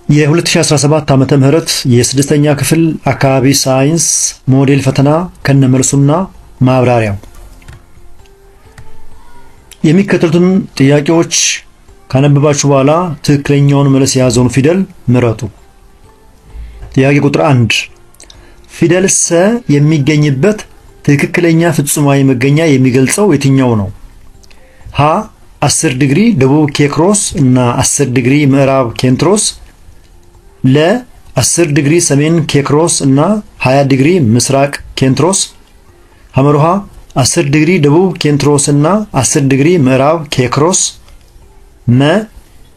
የ2017 ዓመተ ምህረት የስድስተኛ ክፍል አካባቢ ሳይንስ ሞዴል ፈተና ከነመልሱና ማብራሪያው የሚከተሉትን ጥያቄዎች ካነበባችሁ በኋላ ትክክለኛውን መልስ የያዘውን ፊደል ምረጡ። ጥያቄ ቁጥር 1 ፊደል ሰ የሚገኝበት ትክክለኛ ፍጹማዊ መገኛ የሚገልጸው የትኛው ነው? ሀ 10 ዲግሪ ደቡብ ኬክሮስ እና 10 ዲግሪ ምዕራብ ኬንትሮስ፣ ለ 10 ዲግሪ ሰሜን ኬክሮስ እና 20 ዲግሪ ምስራቅ ኬንትሮስ፣ ሐመሩሃ 10 ዲግሪ ደቡብ ኬንትሮስ እና 10 ዲግሪ ምዕራብ ኬክሮስ፣ መ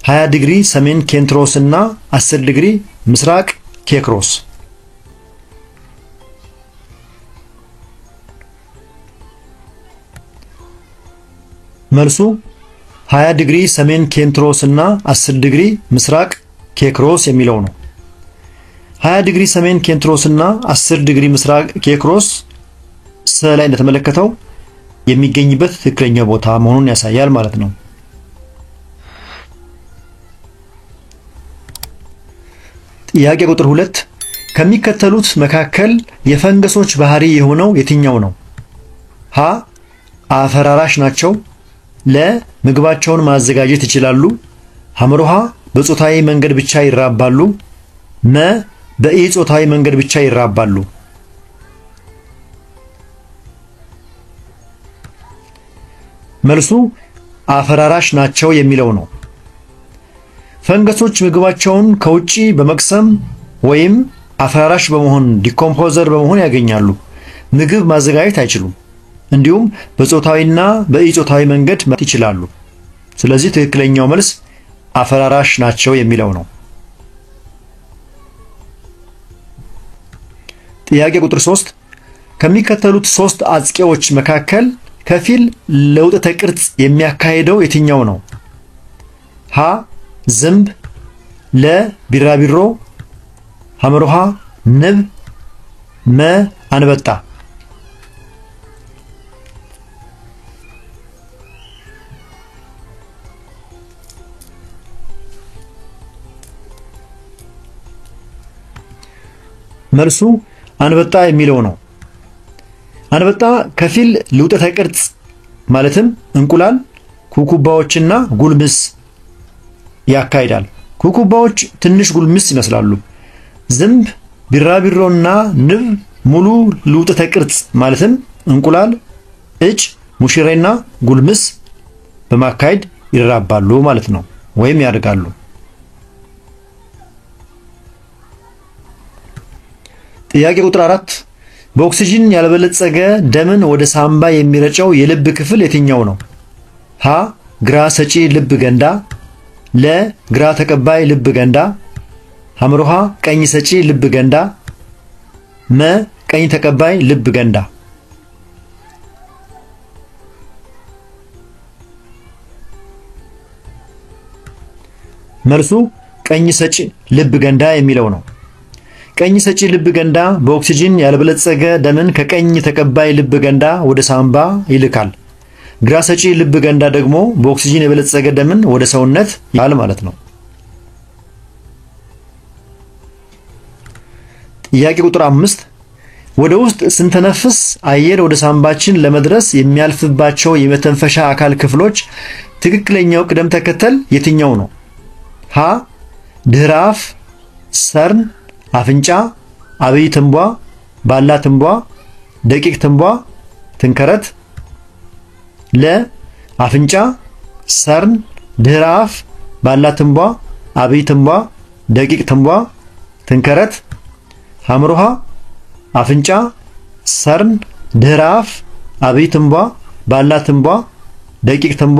20 ዲግሪ ሰሜን ኬንትሮስ እና 10 ዲግሪ ምስራቅ ኬክሮስ። መልሱ 20 ዲግሪ ሰሜን ኬንትሮስ እና 10 ዲግሪ ምስራቅ ኬክሮስ የሚለው ነው። 20 ዲግሪ ሰሜን ኬንትሮስ እና 10 ዲግሪ ምስራቅ ኬክሮስ ሰ ላይ እንደተመለከተው የሚገኝበት ትክክለኛ ቦታ መሆኑን ያሳያል ማለት ነው። ጥያቄ ቁጥር 2 ከሚከተሉት መካከል የፈንገሶች ባህሪ የሆነው የትኛው ነው? ሀ አፈራራሽ ናቸው፣ ለ ምግባቸውን ማዘጋጀት ይችላሉ፣ ሐመሩሃ በጾታዊ መንገድ ብቻ ይራባሉ፣ መ በኢ-ጾታዊ መንገድ ብቻ ይራባሉ። መልሱ አፈራራሽ ናቸው የሚለው ነው። ፈንገሶች ምግባቸውን ከውጪ በመቅሰም ወይም አፈራራሽ በመሆን ዲኮምፖዘር በመሆን ያገኛሉ። ምግብ ማዘጋጀት አይችሉም። እንዲሁም በጾታዊና በኢ-ጾታዊ መንገድ መት ይችላሉ። ስለዚህ ትክክለኛው መልስ አፈራራሽ ናቸው የሚለው ነው። ጥያቄ ቁጥር 3 ከሚከተሉት 3 አጽቄዎች መካከል ከፊል ለውጠተ ቅርጽ የሚያካሂደው የትኛው ነው? ሀ ዝንብ፣ ለ ቢራቢሮ፣ ሐመሩሃ ንብ፣ መ አንበጣ። መልሱ አንበጣ የሚለው ነው። አንበጣ ከፊል ልውጠተ ቅርጽ ማለትም እንቁላል፣ ኩኩባዎችና ጉልምስ ያካሂዳል። ኩኩባዎች ትንሽ ጉልምስ ይመስላሉ። ዝንብ፣ ቢራቢሮና ንብ ሙሉ ልውጠተ ቅርጽ ማለትም እንቁላል፣ እጭ፣ ሙሽሬና ጉልምስ በማካሄድ ይራባሉ ማለት ነው ወይም ያድጋሉ። ጥያቄ ቁጥር 4 በኦክሲጅን ያልበለጸገ ደምን ወደ ሳምባ የሚረጨው የልብ ክፍል የትኛው ነው? ሀ ግራ ሰጪ ልብ ገንዳ፣ ለ ግራ ተቀባይ ልብ ገንዳ፣ ሐመሩሃ ቀኝ ሰጪ ልብ ገንዳ፣ መ ቀኝ ተቀባይ ልብ ገንዳ። መልሱ ቀኝ ሰጪ ልብ ገንዳ የሚለው ነው። ቀኝ ሰጪ ልብ ገንዳ በኦክሲጅን ያልበለጸገ ደምን ከቀኝ ተቀባይ ልብ ገንዳ ወደ ሳምባ ይልካል። ግራ ሰጪ ልብ ገንዳ ደግሞ በኦክሲጅን የበለጸገ ደምን ወደ ሰውነት ይልካል ማለት ነው። ጥያቄ ቁጥር 5 ወደ ውስጥ ስንተነፍስ አየር ወደ ሳምባችን ለመድረስ የሚያልፍባቸው የመተንፈሻ አካል ክፍሎች ትክክለኛው ቅደም ተከተል የትኛው ነው? ሀ ድህረ አፍ፣ ሰርን፣ አፍንጫ፣ አብይ ትንቧ፣ ባላ ትንቧ፣ ደቂቅ ትንቧ፣ ትንከረት። ለ አፍንጫ፣ ሰርን፣ ድህረ አፍ፣ ባላ ትንቧ፣ አብይ ትንቧ፣ ደቂቅ ትንቧ፣ ትንከረት። ሐመሩሃ አፍንጫ፣ ሰርን፣ ድህረ አፍ፣ አብይ ትንቧ፣ ባላ ትንቧ፣ ደቂቅ ትንቧ፣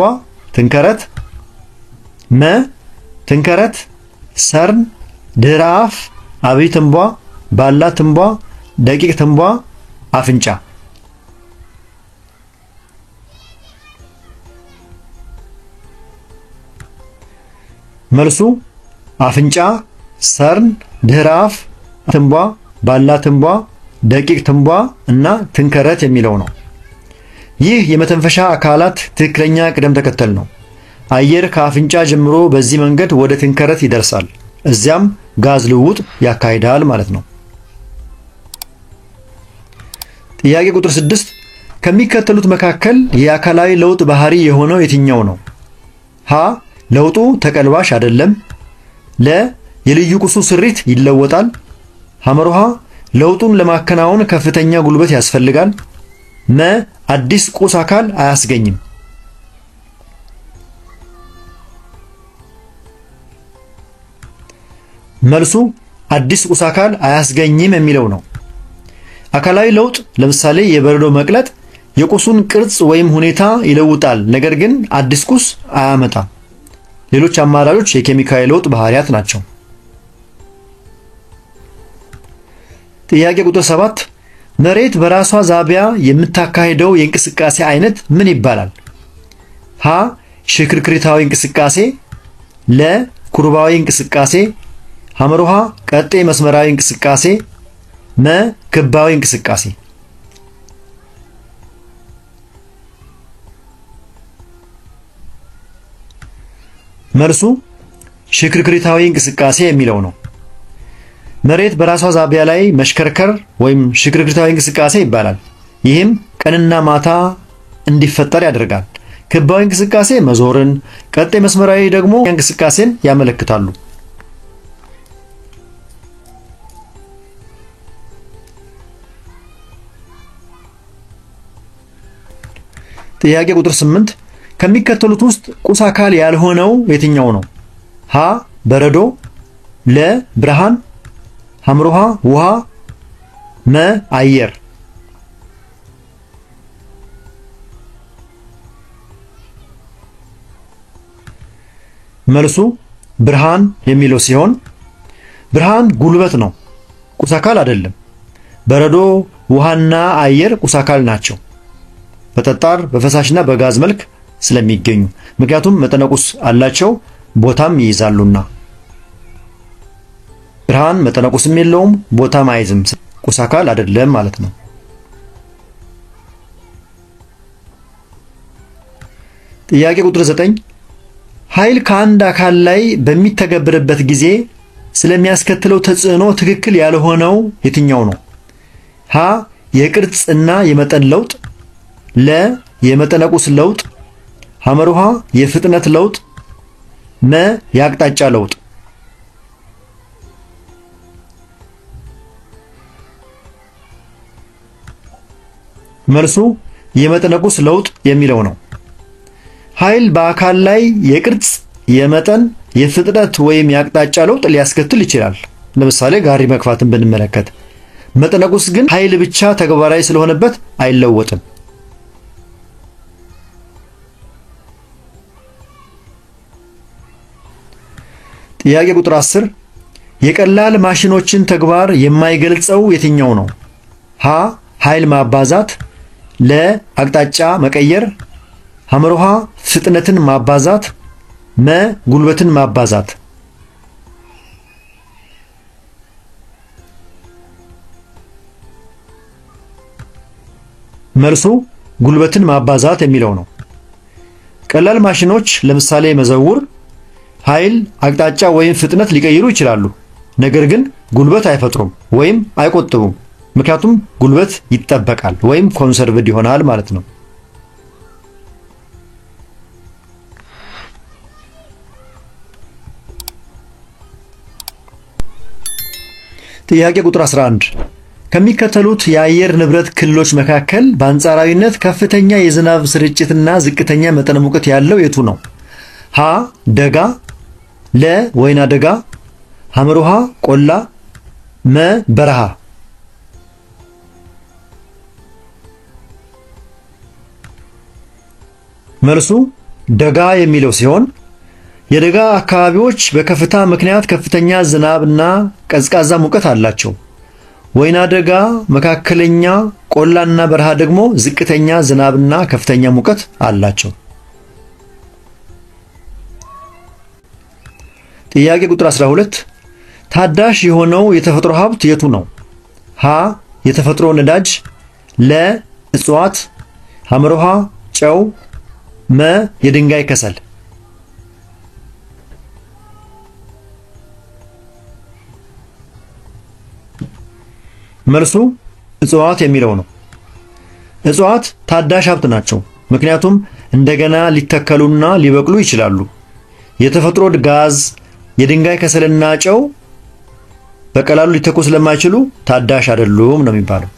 ትንከረት። መ ትንከረት፣ ሰርን፣ ድህረ አፍ፣ አብይ ትንቧ፣ ባላ ትንቧ፣ ደቂቅ ትንቧ፣ አፍንጫ። መልሱ አፍንጫ፣ ሰርን፣ ድህረ አፍ፣ ትንቧ፣ ባላ ትንቧ፣ ደቂቅ ትንቧ እና ትንከረት የሚለው ነው። ይህ የመተንፈሻ አካላት ትክክለኛ ቅደም ተከተል ነው። አየር ከአፍንጫ ጀምሮ በዚህ መንገድ ወደ ትንከረት ይደርሳል እዚያም ጋዝ ልውውጥ ያካሂዳል ማለት ነው። ጥያቄ ቁጥር 6 ከሚከተሉት መካከል የአካላዊ ለውጥ ባህሪ የሆነው የትኛው ነው? ሀ ለውጡ ተቀልባሽ አይደለም። ለ የልዩ ቁሱ ስሪት ይለወጣል። ሐመርሃ ለውጡን ለማከናወን ከፍተኛ ጉልበት ያስፈልጋል። መ አዲስ ቁስ አካል አያስገኝም። መልሱ አዲስ ቁስ አካል አያስገኝም የሚለው ነው። አካላዊ ለውጥ ለምሳሌ የበረዶ መቅለጥ የቁሱን ቅርጽ ወይም ሁኔታ ይለውጣል፣ ነገር ግን አዲስ ቁስ አያመጣም። ሌሎች አማራጮች የኬሚካዊ ለውጥ ባህሪያት ናቸው። ጥያቄ ቁጥር 7 መሬት በራሷ ዛቢያ የምታካሂደው የእንቅስቃሴ አይነት ምን ይባላል? ሀ ሽክርክሪታዊ እንቅስቃሴ፣ ለ ኩርባዊ እንቅስቃሴ፣ ሐመርሃ ቀጤ መስመራዊ እንቅስቃሴ፣ መ ክባዊ እንቅስቃሴ። መልሱ ሽክርክሪታዊ እንቅስቃሴ የሚለው ነው። መሬት በራሷ ዛቢያ ላይ መሽከርከር ወይም ሽክርክሪታዊ እንቅስቃሴ ይባላል። ይህም ቀንና ማታ እንዲፈጠር ያደርጋል። ክባዊ እንቅስቃሴ መዞርን፣ ቀጤ መስመራዊ ደግሞ እንቅስቃሴን ያመለክታሉ። ጥያቄ ቁጥር 8 ከሚከተሉት ውስጥ ቁስ አካል ያልሆነው የትኛው ነው? ሀ በረዶ፣ ለ ብርሃን፣ ሐመርሃ ውሃ፣ መ አየር። መልሱ ብርሃን የሚለው ሲሆን ብርሃን ጉልበት ነው፣ ቁስ አካል አይደለም። በረዶ፣ ውሃና አየር ቁስ አካል ናቸው በጠጣር በፈሳሽና በጋዝ መልክ ስለሚገኙ፣ ምክንያቱም መጠነቁስ አላቸው ቦታም ይይዛሉና። ብርሃን መጠነቁስም የለውም ቦታም አይዝም፣ ቁስ አካል አይደለም ማለት ነው። ጥያቄ ቁጥር 9 ኃይል ከአንድ አካል ላይ በሚተገበርበት ጊዜ ስለሚያስከትለው ተጽዕኖ ትክክል ያልሆነው የትኛው ነው? ሀ የቅርጽና የመጠን ለውጥ፣ ለ የመጠነቁስ ለውጥ፣ ሐመርሃ የፍጥነት ለውጥ፣ መ የአቅጣጫ ለውጥ። መልሱ የመጠነቁስ ለውጥ የሚለው ነው። ኃይል በአካል ላይ የቅርጽ፣ የመጠን፣ የፍጥነት ወይም የአቅጣጫ ለውጥ ሊያስከትል ይችላል። ለምሳሌ ጋሪ መግፋትን ብንመለከት፣ መጠነቁስ ግን ኃይል ብቻ ተግባራዊ ስለሆነበት አይለወጥም። ጥያቄ ቁጥር 10 የቀላል ማሽኖችን ተግባር የማይገልጸው የትኛው ነው? ሀ ኃይል ማባዛት፣ ለ አቅጣጫ መቀየር፣ ሐመርሃ ፍጥነትን ማባዛት፣ መ ጉልበትን ማባዛት። መልሱ ጉልበትን ማባዛት የሚለው ነው። ቀላል ማሽኖች ለምሳሌ መዘውር ኃይል፣ አቅጣጫ ወይም ፍጥነት ሊቀይሩ ይችላሉ፣ ነገር ግን ጉልበት አይፈጥሩም ወይም አይቆጥቡም። ምክንያቱም ጉልበት ይጠበቃል ወይም ኮንሰርቭድ ይሆናል ማለት ነው። ጥያቄ ቁጥር 11 ከሚከተሉት የአየር ንብረት ክልሎች መካከል በአንጻራዊነት ከፍተኛ የዝናብ ስርጭትና ዝቅተኛ መጠነ ሙቀት ያለው የቱ ነው? ሀ ደጋ፣ ለ ወይና ደጋ፣ ሐመርሃ ቆላ፣ መ በረሃ። መልሱ ደጋ የሚለው ሲሆን የደጋ አካባቢዎች በከፍታ ምክንያት ከፍተኛ ዝናብና ቀዝቃዛ ሙቀት አላቸው። ወይና ደጋ፣ መካከለኛ፣ ቆላና በረሃ ደግሞ ዝቅተኛ ዝናብና ከፍተኛ ሙቀት አላቸው። ጥያቄ ቁጥር 12 ታዳሽ የሆነው የተፈጥሮ ሀብት የቱ ነው? ሀ የተፈጥሮ ነዳጅ፣ ለ እጽዋት፣ ሐመርሃ ጨው፣ መ የድንጋይ ከሰል። መልሱ እጽዋት የሚለው ነው። እጽዋት ታዳሽ ሀብት ናቸው። ምክንያቱም እንደገና ሊተከሉና ሊበቅሉ ይችላሉ። የተፈጥሮ ጋዝ፣ የድንጋይ ከሰልና ጨው በቀላሉ ሊተኩ ስለማይችሉ ታዳሽ አይደሉም ነው የሚባለው።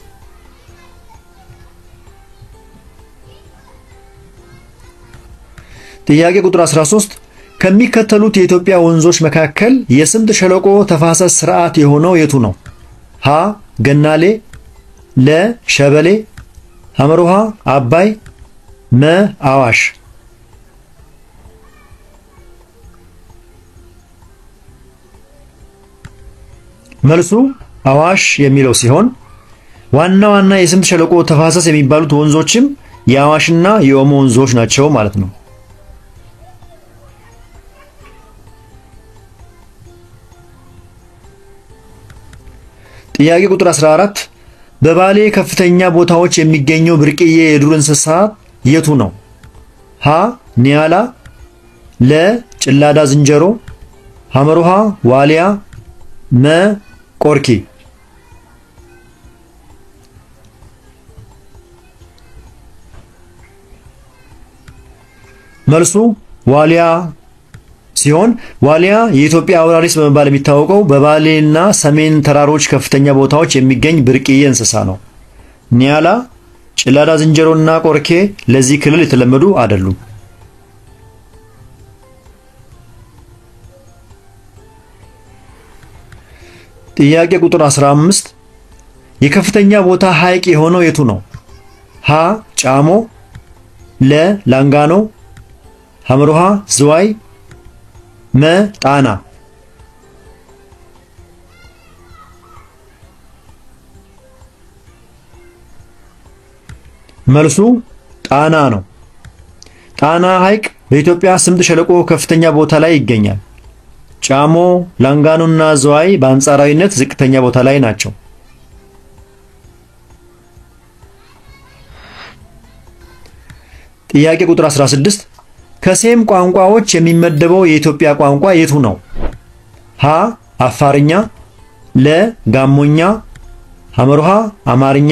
ጥያቄ ቁጥር 13 ከሚከተሉት የኢትዮጵያ ወንዞች መካከል የስምጥ ሸለቆ ተፋሰስ ስርዓት የሆነው የቱ ነው? ሀ ገናሌ፣ ለ ሸበሌ፣ ሐመሩሃ አባይ፣ መ አዋሽ። መልሱ አዋሽ የሚለው ሲሆን ዋና ዋና የስምጥ ሸለቆ ተፋሰስ የሚባሉት ወንዞችም የአዋሽና የኦሞ ወንዞች ናቸው ማለት ነው። ጥያቄ ቁጥር 14 በባሌ ከፍተኛ ቦታዎች የሚገኘው ብርቅዬ የዱር እንስሳ የቱ ነው? ሀ ኒያላ፣ ለ ጭላዳ ዝንጀሮ፣ ሐመሩሃ ዋሊያ፣ መ ቆርኪ። መልሱ ዋሊያ ሲሆን ዋሊያ የኢትዮጵያ አውራሪስ በመባል የሚታወቀው በባሌና ሰሜን ተራሮች ከፍተኛ ቦታዎች የሚገኝ ብርቅዬ እንስሳ ነው። ኒያላ፣ ጭላዳ ዝንጀሮና ቆርኬ ለዚህ ክልል የተለመዱ አይደሉም። ጥያቄ ቁጥር 15 የከፍተኛ ቦታ ሐይቅ የሆነው የቱ ነው? ሀ ጫሞ፣ ለ ላንጋኖ፣ ሐመሩሃ ዝዋይ፣ መ ጣና። መልሱ ጣና ነው። ጣና ሐይቅ በኢትዮጵያ ስምጥ ሸለቆ ከፍተኛ ቦታ ላይ ይገኛል። ጫሞ፣ ላንጋኖና ዝዋይ በአንጻራዊነት ዝቅተኛ ቦታ ላይ ናቸው። ጥያቄ ቁጥር 16 ከሴም ቋንቋዎች የሚመደበው የኢትዮጵያ ቋንቋ የቱ ነው? ሀ አፋርኛ፣ ለ ጋሞኛ፣ ሐመሩሃ አማርኛ፣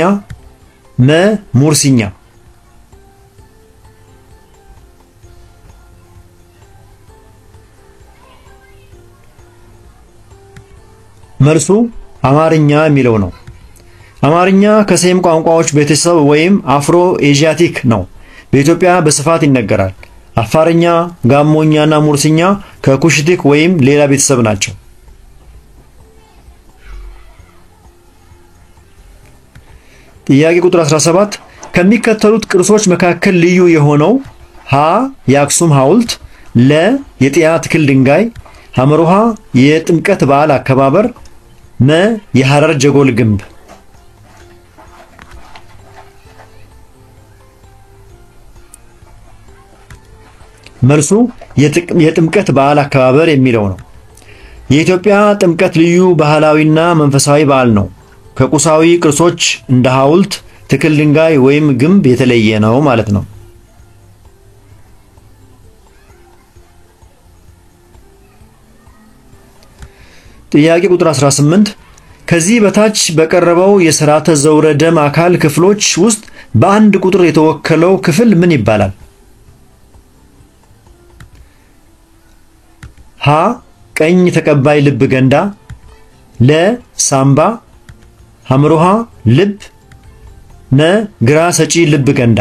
መ ሙርሲኛ። መልሱ አማርኛ የሚለው ነው። አማርኛ ከሴም ቋንቋዎች ቤተሰብ ወይም አፍሮ ኤዥያቲክ ነው። በኢትዮጵያ በስፋት ይነገራል። አፋርኛ፣ ጋሞኛና ሙርሲኛ ከኩሽቲክ ወይም ሌላ ቤተሰብ ናቸው። ጥያቄ ቁጥር 17 ከሚከተሉት ቅርሶች መካከል ልዩ የሆነው ሀ የአክሱም ሐውልት፣ ለ የጥያ ትክል ድንጋይ፣ ሐመሩሃ የጥምቀት በዓል አከባበር፣ መ የሐረር ጀጎል ግንብ። መልሱ የጥምቀት በዓል አከባበር የሚለው ነው። የኢትዮጵያ ጥምቀት ልዩ ባህላዊና መንፈሳዊ በዓል ነው። ከቁሳዊ ቅርሶች እንደ ሐውልት፣ ትክል ድንጋይ ወይም ግንብ የተለየ ነው ማለት ነው። ጥያቄ ቁጥር 18 ከዚህ በታች በቀረበው የሥርዓተ ዘውረ ደም አካል ክፍሎች ውስጥ በአንድ ቁጥር የተወከለው ክፍል ምን ይባላል? ሀ ቀኝ ተቀባይ ልብ ገንዳ፣ ለ ሳምባ፣ ሐመሩሃ ልብ፣ መ ግራ ሰጪ ልብ ገንዳ።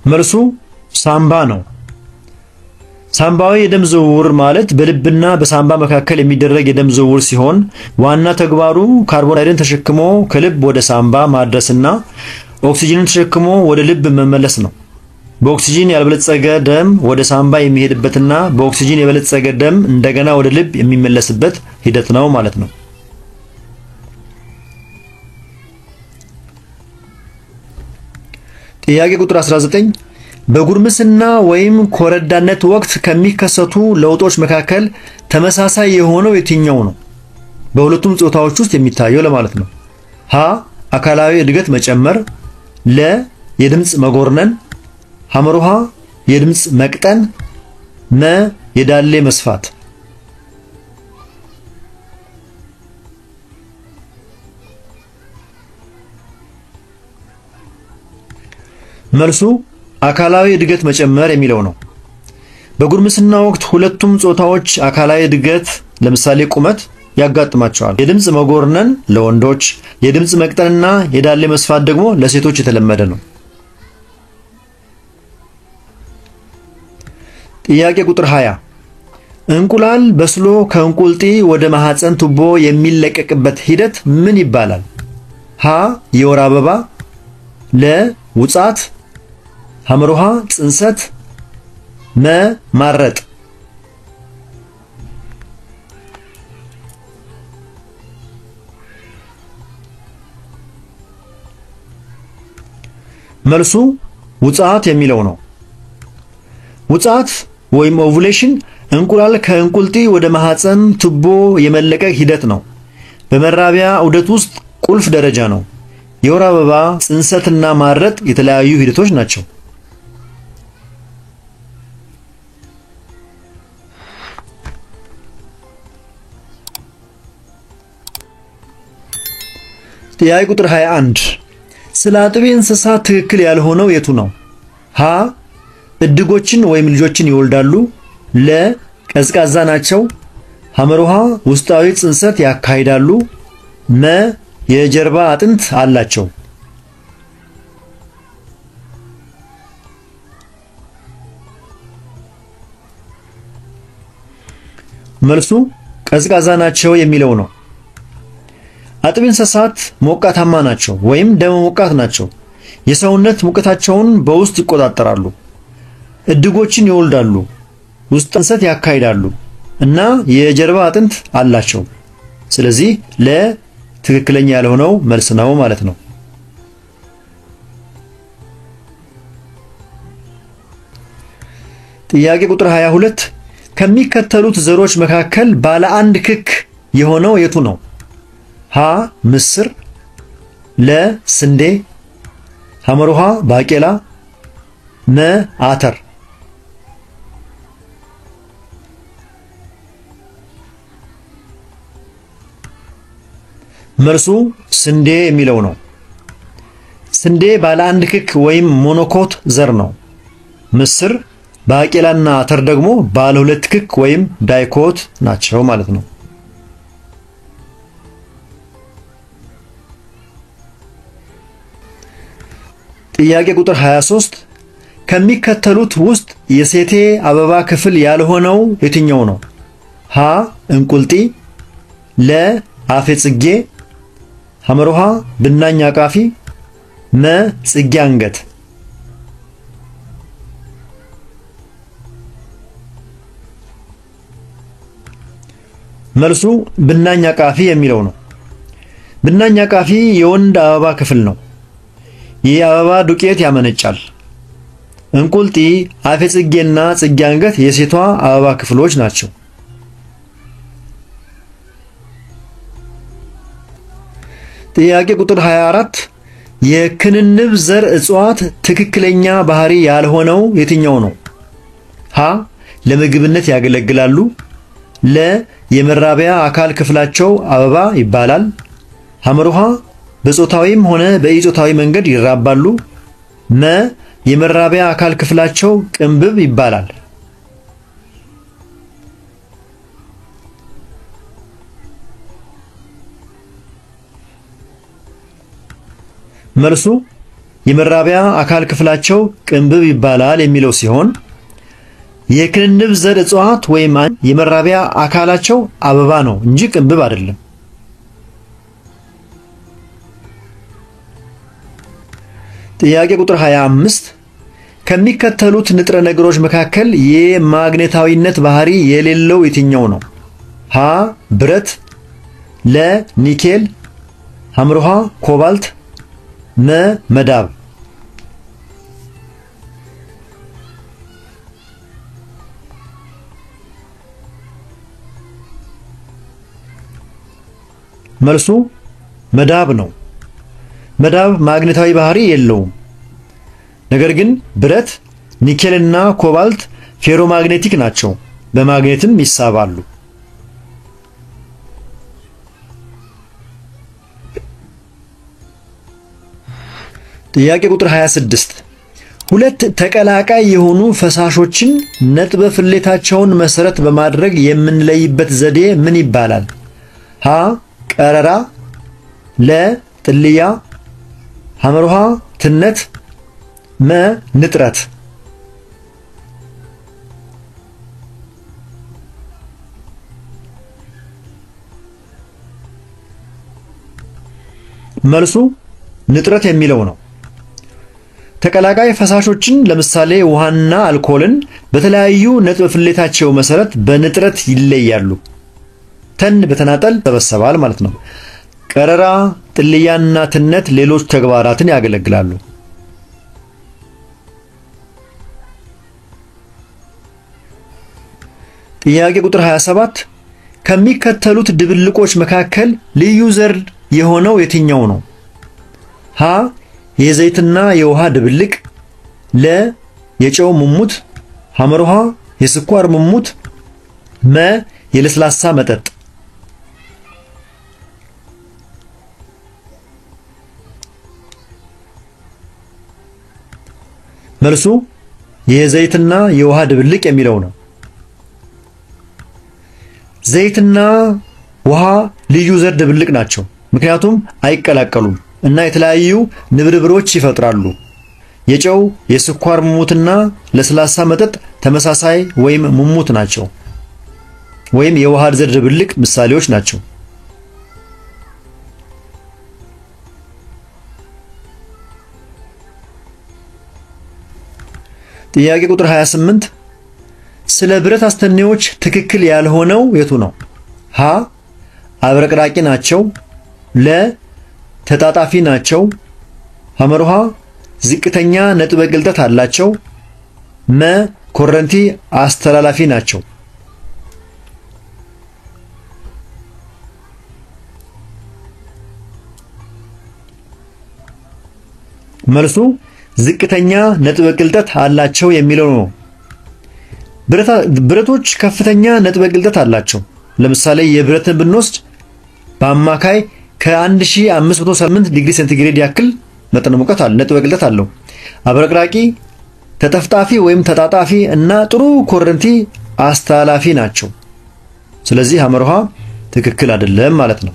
መልሱ ሳምባ ነው። ሳምባዊ የደም ዝውውር ማለት በልብና በሳምባ መካከል የሚደረግ የደም ዝውውር ሲሆን ዋና ተግባሩ ካርቦን ተሸክሞ ከልብ ወደ ሳምባ ማድረስና ኦክሲጅንን ተሸክሞ ወደ ልብ መመለስ ነው። በኦክሲጅን ያልበለጸገ ደም ወደ ሳምባ የሚሄድበትና በኦክሲጅን የበለጸገ ደም እንደገና ወደ ልብ የሚመለስበት ሂደት ነው ማለት ነው። ጥያቄ ቁጥር 19 በጉርምስና ወይም ኮረዳነት ወቅት ከሚከሰቱ ለውጦች መካከል ተመሳሳይ የሆነው የትኛው ነው? በሁለቱም ጾታዎች ውስጥ የሚታየው ለማለት ነው። ሀ አካላዊ እድገት መጨመር፣ ለ የድምጽ መጎርነን፣ ሐመሩሃ የድምጽ መቅጠን፣ መ የዳሌ መስፋት። መልሱ አካላዊ እድገት መጨመር የሚለው ነው። በጉርምስና ወቅት ሁለቱም ጾታዎች አካላዊ እድገት ለምሳሌ ቁመት ያጋጥማቸዋል። የድምጽ መጎርነን ለወንዶች፣ የድምጽ መቅጠንና የዳሌ መስፋት ደግሞ ለሴቶች የተለመደ ነው። ጥያቄ ቁጥር 20 እንቁላል በስሎ ከእንቁልጢ ወደ ማህፀን ቱቦ የሚለቀቅበት ሂደት ምን ይባላል? ሀ የወር አበባ፣ ለ ውጻት፣ ሐመሮሃ ጽንሰት፣ መ ማረጥ። መልሱ ውጻት የሚለው ነው። ውጻት ወይም ኦቭሌሽን እንቁላል ከእንቁልጢ ወደ ማህፀን ቱቦ የመለቀቅ ሂደት ነው። በመራቢያ ዑደት ውስጥ ቁልፍ ደረጃ ነው። የወር አበባ፣ ጽንሰትና ማረጥ የተለያዩ ሂደቶች ናቸው። ጥያቄ ቁጥር 21 ስለ አጥቢ እንስሳት ትክክል ያልሆነው የቱ ነው? ሀ እድጎችን ወይም ልጆችን ይወልዳሉ፣ ለ ቀዝቃዛ ናቸው፣ ሐመሮሃ ውስጣዊ ጽንሰት ያካሂዳሉ፣ መ የጀርባ አጥንት አላቸው። መልሱ ቀዝቃዛ ናቸው የሚለው ነው። አጥቢ እንስሳት ሞቃታማ ናቸው ወይም ደመ ሞቃት ናቸው። የሰውነት ሙቀታቸውን በውስጥ ይቆጣጠራሉ። እድጎችን ይወልዳሉ፣ ውስጥ ጽንሰት ያካሂዳሉ እና የጀርባ አጥንት አላቸው። ስለዚህ ለትክክለኛ ያልሆነው መልስ ነው ማለት ነው። ጥያቄ ቁጥር 22 ከሚከተሉት ዘሮች መካከል ባለ አንድ ክክ የሆነው የቱ ነው? ሀ ምስር፣ ለ ስንዴ፣ ሐመሮሃ ባቄላ፣ መ አተር። መልሱ ስንዴ የሚለው ነው። ስንዴ ባለ አንድ ክክ ወይም ሞኖኮት ዘር ነው። ምስር፣ ባቄላና አተር ደግሞ ባለ ሁለት ክክ ወይም ዳይኮት ናቸው ማለት ነው። ጥያቄ ቁጥር 23 ከሚከተሉት ውስጥ የሴቴ አበባ ክፍል ያልሆነው የትኛው ነው? ሀ እንቁልጢ፣ ለ አፌ ጽጌ፣ ሐመሮሃ ብናኝ አቃፊ፣ መ ጽጌ አንገት። መልሱ ብናኝ አቃፊ የሚለው ነው። ብናኝ አቃፊ የወንድ አበባ ክፍል ነው። ይህ አበባ ዱቄት ያመነጫል። እንቁልጢ፣ አፌ ጽጌና ጽጌ አንገት የሴቷ አበባ ክፍሎች ናቸው። ጥያቄ ቁጥር 24 የክንንብ ዘር እጽዋት ትክክለኛ ባህሪ ያልሆነው የትኛው ነው? ሀ ለምግብነት ያገለግላሉ፣ ለ የመራቢያ አካል ክፍላቸው አበባ ይባላል፣ ሐመሮሃ በጾታዊም ሆነ በኢጾታዊ መንገድ ይራባሉ፣ መ የመራቢያ አካል ክፍላቸው ቅንብብ ይባላል። መልሱ የመራቢያ አካል ክፍላቸው ቅንብብ ይባላል የሚለው ሲሆን የክንንብ ዘር እጽዋት ወይም የመራቢያ አካላቸው አበባ ነው እንጂ ቅንብብ አይደለም። ጥያቄ ቁጥር 25 ከሚከተሉት ንጥረ ነገሮች መካከል የማግኔታዊነት ባህሪ የሌለው የትኛው ነው? ሀ ብረት፣ ለ ኒኬል፣ ሐመሮሃ ኮባልት፣ መ መዳብ። መልሱ መዳብ ነው። መዳብ ማግኔታዊ ባህሪ የለውም። ነገር ግን ብረት፣ ኒኬልና ኮባልት ፌሮማግኔቲክ ናቸው፣ በማግኔትም ይሳባሉ። ጥያቄ ቁጥር 26 ሁለት ተቀላቃይ የሆኑ ፈሳሾችን ነጥበ ፍሌታቸውን መሰረት በማድረግ የምንለይበት ዘዴ ምን ይባላል? ሀ ቀረራ፣ ለ ጥልያ፣ ሐመርሃ ትነት፣ መ ንጥረት። መልሱ ንጥረት የሚለው ነው። ተቀላቃይ ፈሳሾችን ለምሳሌ ውሃና አልኮልን በተለያዩ ነጥብ ፍሌታቸው መሰረት በንጥረት ይለያሉ። ተን በተናጠል ተበሰባል ማለት ነው። ቀረራ፣ ጥልያና ትነት ሌሎች ተግባራትን ያገለግላሉ። ጥያቄ ቁጥር 27 ከሚከተሉት ድብልቆች መካከል ልዩ ዘር የሆነው የትኛው ነው? ሀ የዘይትና የውሃ ድብልቅ፣ ለ የጨው ሙሙት፣ ሐመርሃ የስኳር ሙሙት፣ መ የለስላሳ መጠጥ። መልሱ የዘይትና የውሃ ድብልቅ የሚለው ነው። ዘይትና ውሃ ልዩ ዘር ድብልቅ ናቸው፣ ምክንያቱም አይቀላቀሉም እና የተለያዩ ንብርብሮች ይፈጥራሉ። የጨው የስኳር ሙሙትና ለስላሳ መጠጥ ተመሳሳይ ወይም ሙሙት ናቸው፣ ወይም የውሃ ዘር ድብልቅ ምሳሌዎች ናቸው። ጥያቄ ቁጥር 28 ስለ ብረት አስተኔዎች ትክክል ያልሆነው የቱ ነው? ሀ አብረቅራቂ ናቸው፣ ለ ተጣጣፊ ናቸው፣ ሐመርሃ ዝቅተኛ ነጥበ ግልጠት አላቸው፣ መ ኮረንቲ አስተላላፊ ናቸው። መልሱ ዝቅተኛ ነጥበ ግልጠት አላቸው የሚለው ነው። ብረቶች ከፍተኛ ነጥበ ግልጠት አላቸው። ለምሳሌ የብረትን ብንወስድ በአማካይ ከ1508 ዲግሪ ሴንቲግሬድ ያክል መጠነ ሙቀት አለ፣ ነጥበ ግልጠት አለው። አብረቅራቂ፣ ተጠፍጣፊ ወይም ተጣጣፊ እና ጥሩ ኮረንቲ አስተላላፊ ናቸው። ስለዚህ ሐመርሃ ትክክል አይደለም ማለት ነው።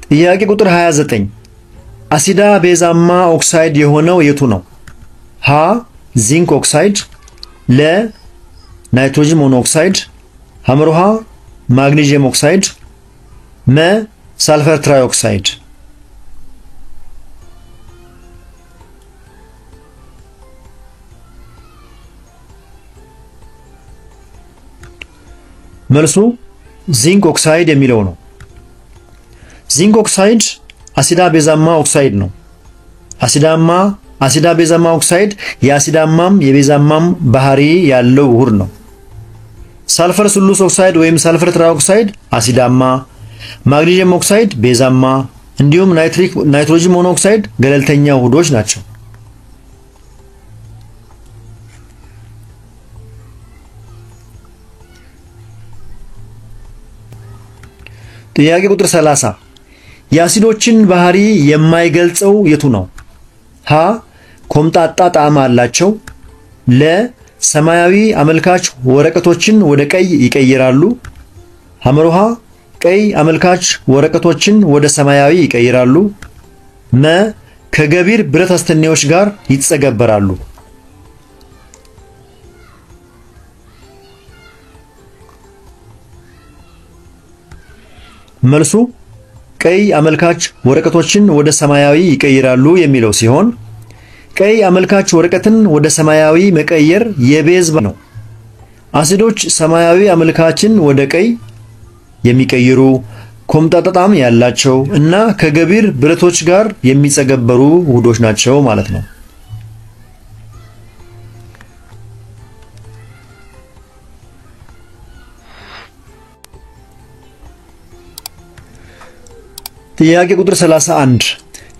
ጥያቄ ቁጥር 29 አሲዳ ቤዛማ ኦክሳይድ የሆነው የቱ ነው? ሀ ዚንክ ኦክሳይድ፣ ለ ናይትሮጅን ሞኖክሳይድ፣ ሐመርሃ ማግኒዥየም ኦክሳይድ፣ መ ሳልፈር ትራይኦክሳይድ። መልሱ ዚንክ ኦክሳይድ የሚለው ነው። ዚንክ ኦክሳይድ አሲዳ ቤዛማ ኦክሳይድ ነው። አሲዳ ቤዛማ ኦክሳይድ የአሲዳማም የቤዛማም ባህሪ ያለው ውህድ ነው። ሳልፈር ስሉስ ኦክሳይድ ወይም ሳልፈር ትራይኦክሳይድ አሲዳማ፣ ማግኒዥየም ኦክሳይድ ቤዛማ፣ እንዲሁም ናይትሮጅን ሞኖክሳይድ ገለልተኛ ውህዶች ናቸው። ጥያቄ ቁጥር 30 የአሲዶችን ባህሪ የማይገልጸው የቱ ነው? ሀ ኮምጣጣ ጣዕም አላቸው፣ ለ ሰማያዊ አመልካች ወረቀቶችን ወደ ቀይ ይቀይራሉ፣ ሐመርሃ ቀይ አመልካች ወረቀቶችን ወደ ሰማያዊ ይቀይራሉ፣ መ ከገቢር ብረት አስተኔዎች ጋር ይጸገበራሉ። መልሱ ቀይ አመልካች ወረቀቶችን ወደ ሰማያዊ ይቀይራሉ የሚለው ሲሆን ቀይ አመልካች ወረቀትን ወደ ሰማያዊ መቀየር የቤዝ ነው። አሲዶች ሰማያዊ አመልካችን ወደ ቀይ የሚቀይሩ ኮምጣጣ ጣዕም ያላቸው እና ከገቢር ብረቶች ጋር የሚጸገበሩ ውህዶች ናቸው ማለት ነው። ጥያቄ ቁጥር 31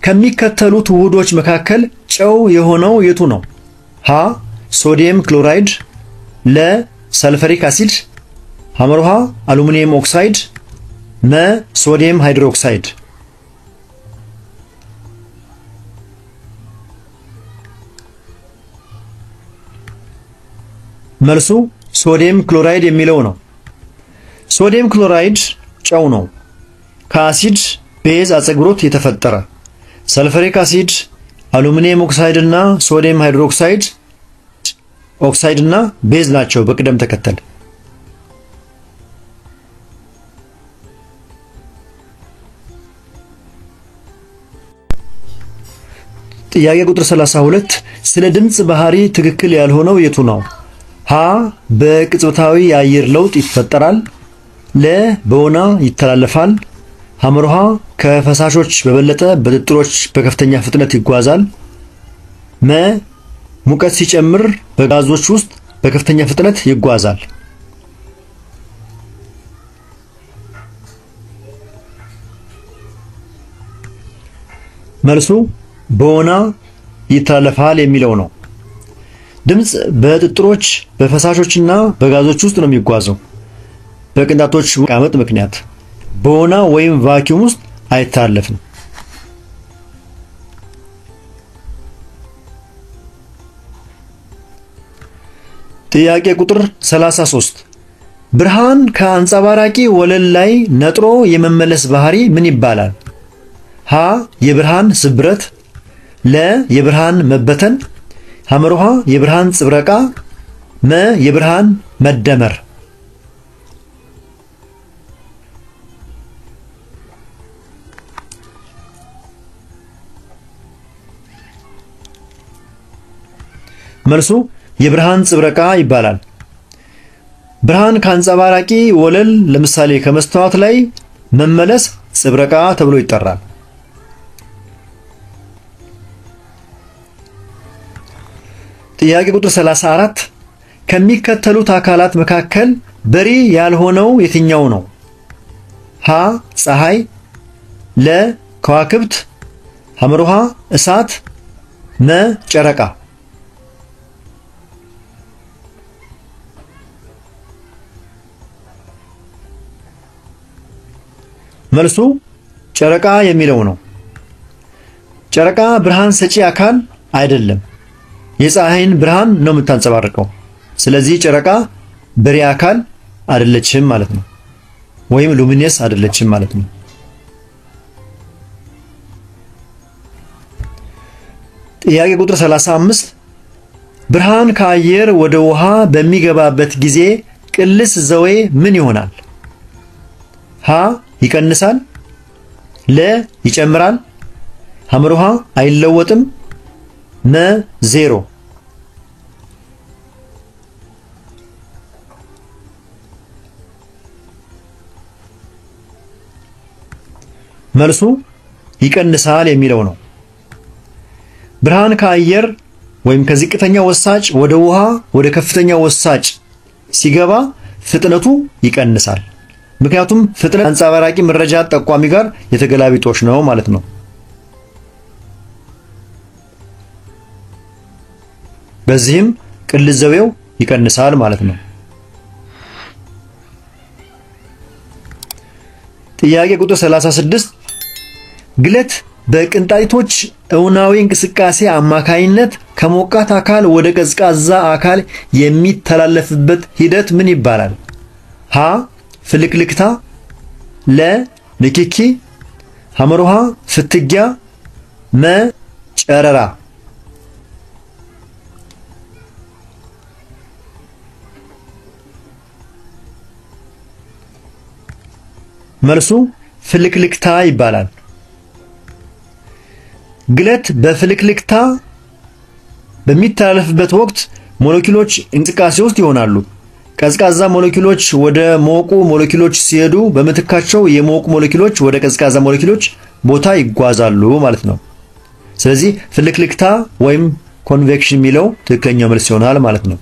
ከሚከተሉት ውህዶች መካከል ጨው የሆነው የቱ ነው? ሀ ሶዲየም ክሎራይድ፣ ለ ሰልፈሪክ አሲድ፣ ሐመርሃ አሉሚኒየም ኦክሳይድ፣ መ ሶዲየም ሃይድሮክሳይድ። መልሱ ሶዲየም ክሎራይድ የሚለው ነው። ሶዲየም ክሎራይድ ጨው ነው፣ ከአሲድ ቤዝ አጸግብሮት የተፈጠረ። ሰልፈሪክ አሲድ፣ አሉሚኒየም ኦክሳይድ እና ሶዲየም ሃይድሮክሳይድ ኦክሳይድ እና ቤዝ ናቸው በቅደም ተከተል። ጥያቄ ቁጥር 32 ስለ ድምጽ ባህሪ ትክክል ያልሆነው የቱ ነው? ሀ በቅጽበታዊ የአየር ለውጥ ይፈጠራል፣ ለ በወና ይተላለፋል፣ ሐመርሃ ከፈሳሾች በበለጠ በጥጥሮች በከፍተኛ ፍጥነት ይጓዛል፣ መ ሙቀት ሲጨምር በጋዞች ውስጥ በከፍተኛ ፍጥነት ይጓዛል። መልሱ በወና ይተላለፋል የሚለው ነው። ድምጽ በጥጥሮች በፈሳሾችና በጋዞች ውስጥ ነው የሚጓዘው። በቅንጣቶች መቃመጥ ምክንያት በወና ወይም ቫኪዩም ውስጥ አይተላለፍም። ጥያቄ ቁጥር 33 ብርሃን ከአንጸባራቂ ወለል ላይ ነጥሮ የመመለስ ባህሪ ምን ይባላል? ሀ የብርሃን ስብረት፣ ለ የብርሃን መበተን፣ ሐመርሃ የብርሃን ጽብረቃ፣ መ የብርሃን መደመር። መልሱ የብርሃን ጽብረቃ ይባላል። ብርሃን ከአንጸባራቂ ወለል ለምሳሌ ከመስታወት ላይ መመለስ ጽብረቃ ተብሎ ይጠራል። ጥያቄ ቁጥር 34 ከሚከተሉት አካላት መካከል በሪ ያልሆነው የትኛው ነው? ሀ ፀሐይ፣ ለ ከዋክብት፣ ሐመርሃ እሳት፣ መ ጨረቃ። መልሱ ጨረቃ የሚለው ነው። ጨረቃ ብርሃን ሰጪ አካል አይደለም። የፀሐይን ብርሃን ነው የምታንጸባርቀው። ስለዚህ ጨረቃ በሪ አካል አይደለችም ማለት ነው፣ ወይም ሉሚነስ አይደለችም ማለት ነው። ጥያቄ ቁጥር 35 ብርሃን ከአየር ወደ ውሃ በሚገባበት ጊዜ ቅልስ ዘዌ ምን ይሆናል? ሀ ይቀንሳል፣ ለ ይጨምራል፣ ሐመርሃ አይለወጥም፣ መ ዜሮ። መልሱ ይቀንሳል የሚለው ነው። ብርሃን ከአየር ወይም ከዝቅተኛ ወሳጭ ወደ ውሃ ወደ ከፍተኛ ወሳጭ ሲገባ ፍጥነቱ ይቀንሳል። ምክንያቱም ፍጥነት አንጸባራቂ መረጃ ጠቋሚ ጋር የተገላቢጦሽ ነው ማለት ነው። በዚህም ቅልስ ዘዌው ይቀንሳል ማለት ነው። ጥያቄ ቁጥር 36 ግለት በቅንጣቶች እውናዊ እንቅስቃሴ አማካይነት ከሞቃት አካል ወደ ቀዝቃዛ አካል የሚተላለፍበት ሂደት ምን ይባላል? ሀ ፍልክልክታ፣ ለ ንክኪ፣ ሐመርሃ ፍትጊያ፣ መ ጨረራ። መልሱ ፍልክልክታ ይባላል። ግለት በፍልክልክታ በሚተላለፍበት ወቅት ሞለኪውሎች እንቅስቃሴ ውስጥ ይሆናሉ። ቀዝቃዛ ሞለኪውሎች ወደ ሞቁ ሞለኪውሎች ሲሄዱ በመትካቸው የሞቁ ሞለኪውሎች ወደ ቀዝቃዛ ሞለኪውሎች ቦታ ይጓዛሉ ማለት ነው። ስለዚህ ፍልክልክታ ወይም ኮንቬክሽን የሚለው ትክክለኛው መልስ ይሆናል ማለት ነው።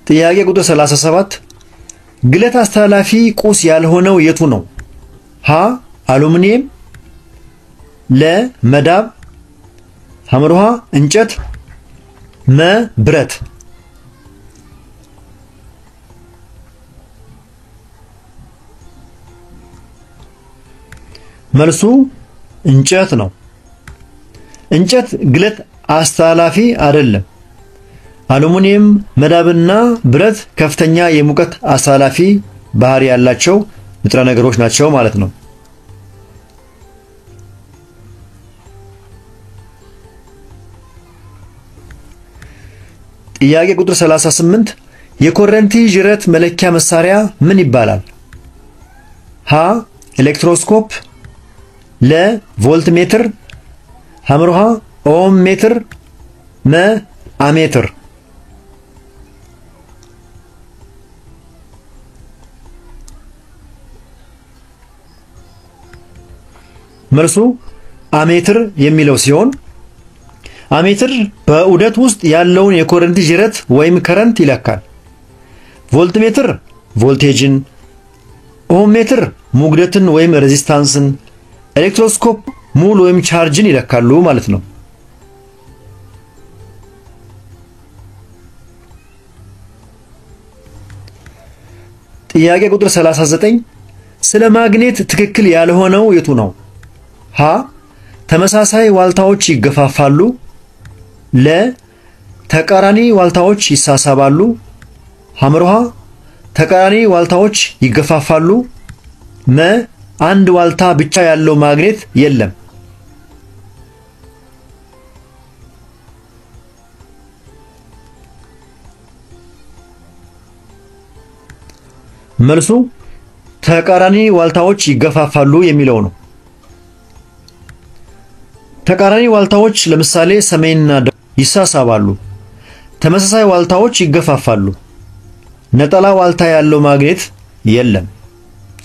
ጥያቄ ቁጥር 37 ግለት አስተላላፊ ቁስ ያልሆነው የቱ ነው? ሀ አሉሚኒየም፣ ለ መዳብ፣ ሐመርሃ እንጨት፣ መ ብረት። መልሱ እንጨት ነው። እንጨት ግለት አስተላላፊ አይደለም። አሉሚኒየም፣ መዳብና ብረት ከፍተኛ የሙቀት አስተላላፊ ባህሪ ያላቸው ንጥረ ነገሮች ናቸው ማለት ነው። ጥያቄ ቁጥር 38 የኮረንቲ ጅረት መለኪያ መሳሪያ ምን ይባላል? ሀ ኤሌክትሮስኮፕ፣ ለ ቮልትሜትር፣ ሐመርሃ ኦም ሜትር፣ መ አሜትር። መልሱ አሜትር የሚለው ሲሆን አሜትር በዑደት ውስጥ ያለውን የኮረንቲ ጅረት ወይም ከረንት ይለካል። ቮልትሜትር ቮልቴጅን፣ ኦም ሜትር ሙግደትን ወይም ሬዚስታንስን፣ ኤሌክትሮስኮፕ ሙል ወይም ቻርጅን ይለካሉ ማለት ነው። ጥያቄ ቁጥር 39 ስለ ማግኔት ትክክል ያልሆነው የቱ ነው? ሀ ተመሳሳይ ዋልታዎች ይገፋፋሉ፣ ለ ተቃራኒ ዋልታዎች ይሳሳባሉ፣ ሐመርሃ ተቃራኒ ዋልታዎች ይገፋፋሉ፣ መ አንድ ዋልታ ብቻ ያለው ማግኔት የለም። መልሱ ተቃራኒ ዋልታዎች ይገፋፋሉ የሚለው ነው። ተቃራኒ ዋልታዎች ለምሳሌ ሰሜንና ደቡብ ይሳሳባሉ። ተመሳሳይ ዋልታዎች ይገፋፋሉ። ነጠላ ዋልታ ያለው ማግኔት የለም።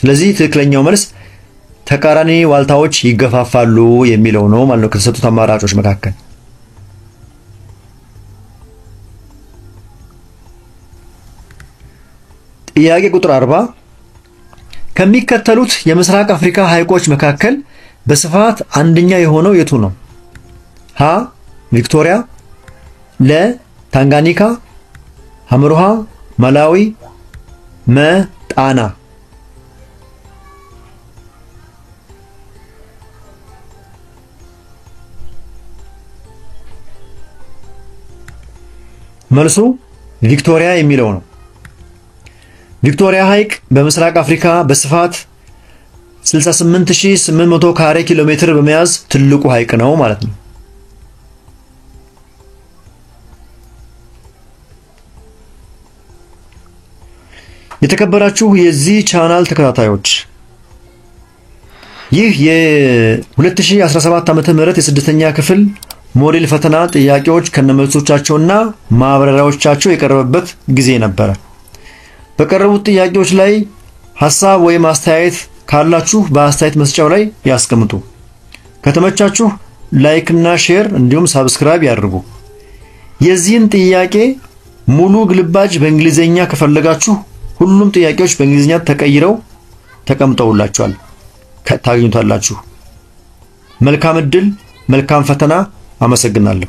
ስለዚህ ትክክለኛው መልስ ተቃራኒ ዋልታዎች ይገፋፋሉ የሚለው ነው ማለት ነው ከተሰጡት አማራጮች መካከል። ጥያቄ ቁጥር 40 ከሚከተሉት የምስራቅ አፍሪካ ሐይቆች መካከል በስፋት አንደኛ የሆነው የቱ ነው? ሀ ቪክቶሪያ፣ ለ ታንጋኒካ፣ ሐመርሃ ማላዊ፣ መ ጣና። መልሱ ቪክቶሪያ የሚለው ነው። ቪክቶሪያ ሐይቅ በምስራቅ አፍሪካ በስፋት 68800 ካሬ ኪሎ ሜትር በመያዝ ትልቁ ሐይቅ ነው ማለት ነው። የተከበራችሁ የዚህ ቻናል ተከታታዮች ይህ የ2017 ዓመተ ምህረት የስድስተኛ ክፍል ሞዴል ፈተና ጥያቄዎች ከነመልሶቻቸውና ማብራሪያዎቻቸው የቀረበበት ጊዜ ነበር። በቀረቡት ጥያቄዎች ላይ ሐሳብ ወይም አስተያየት ካላችሁ በአስተያየት መስጫው ላይ ያስቀምጡ። ከተመቻችሁ ላይክ እና ሼር እንዲሁም ሰብስክራይብ ያድርጉ። የዚህን ጥያቄ ሙሉ ግልባጭ በእንግሊዘኛ ከፈለጋችሁ ሁሉም ጥያቄዎች በእንግሊዘኛ ተቀይረው ተቀምጠውላችኋል ታገኙታላችሁ። መልካም እድል፣ መልካም ፈተና። አመሰግናለሁ።